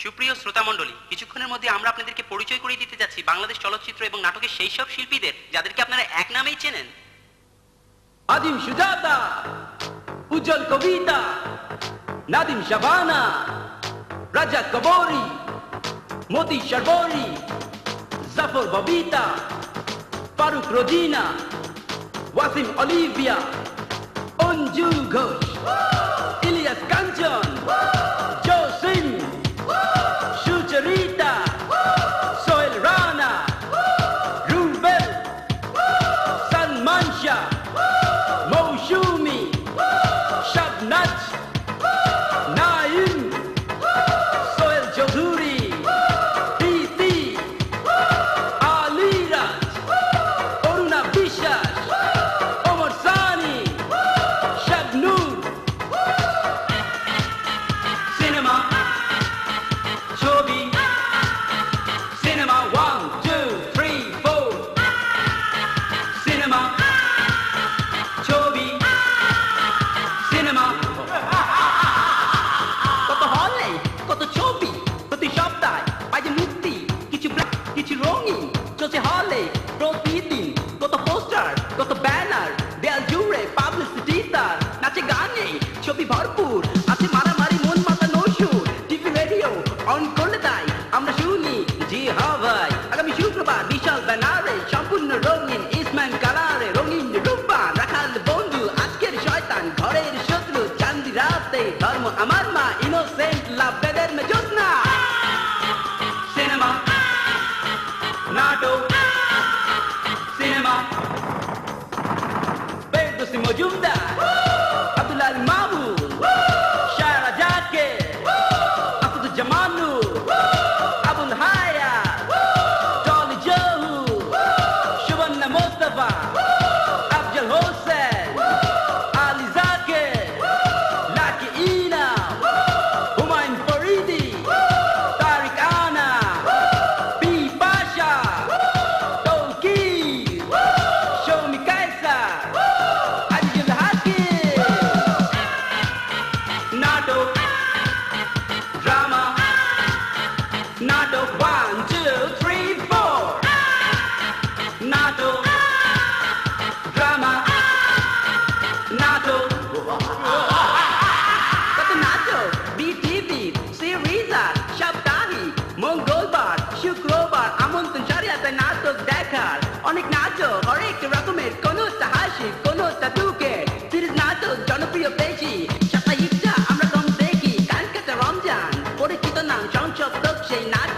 সুপ্রিয় শ্রোতামণ্ডলী, কিছুক্ষণের মধ্যে আমরা আপনাদেরকে পরিচয় করিয়ে দিতে যাচ্ছি বাংলাদেশ চলচ্চিত্র এবং নাটকের সেই সব শিল্পীদের যাদেরকে আপনারা এক নামেই চেনেন। আদিম সুজাতা, উজ্জ্বল কবিতা, নাদিম শাবানা, রাজা কবরী, মতি শর্বরী, জাফর ববিতা, ফারুক রোজিনা, ওয়াসিম অলিভিয়া, অঞ্জু ঘোষ, ইলিয়াস কাঞ্চন, জোসিন, সুচরিতা, সোহেল রানা, রুবেল, সালমান শাহ, মৌসুমি, শাবনাজ, নাইম, সোহেল চৌধুরী, প্রীতি, আলিরাজ, অরুণা বিশ্বাস, ওমর সানি, শাবনূর। সিনেমা, ছবি, সিনেমা 1 2 3 4, সিনেমা, ছবি, সিনেমা। কত হলে, কত ছবি, প্রতি সপ্তাহে আজ মুক্তি, কিছু ব্ল্যাক কিছু রঙিন চলছে হলে প্রতিদিন। কত পোস্টার, কত ব্যানার, দেয়াল জুড়ে পাবলিসিটি তার, নাচে গানে ছবি ভরপুর, আছে মারামারি মন মাতানো সুর। টিভি রেডিও অন করলে তাই আমরা শুনি, জি হ্যাঁ ভাই। আগামী শুক্রবার বিশাল ব্যানারে সম্পূর্ণ রঙিন ইসমান কালারে, রঙিন রূপবান রাখাল বন্ধু আজকের শয়তান ঘরের শত্রু, চাঁদি রাতে ধর্ম আমার মা, ইনোসেন্ট লাভ বেদের মে জ্যোৎস্না। সিনেমা, নাটক, সিনেমা, ফেরদৌসী মজুমদার, আব্দুল আলী মামুন, শায়রা জাকির, আসাদুজ্জামানু, আবুল হায়াত, জলি জহু, সুবর্ণা মোস্তফা, আফজল হোসেন, আলী জাকির, লাকি ইনাম, হুমায়ুন ফরিদি, তারিক আনা, বি পাশা, তৌকির, শৌমি কায়সার, আজিজুল হাকিম। নাটক, ড্রামা, নাটক 1 2 3 4, নাটক, ড্রামা, নাটক, কত নাটক বিটিভি সিরিজ আর সাপ্তাহিক, মঙ্গলবার শুক্রবার আমন্ত্রণ সারিয়াতে নাটক দেখার। অনেক নাটক, হরেক রকমের, কোনটা হাসি কোনটা দুঃখে, সিরিজ নাটক জনপ্রিয় বেশি, সাপ্তাহিকটা আমরা কম দেখি। কান কাটা রমজান, পরিচিত নাম সংসদ সেই নাটক।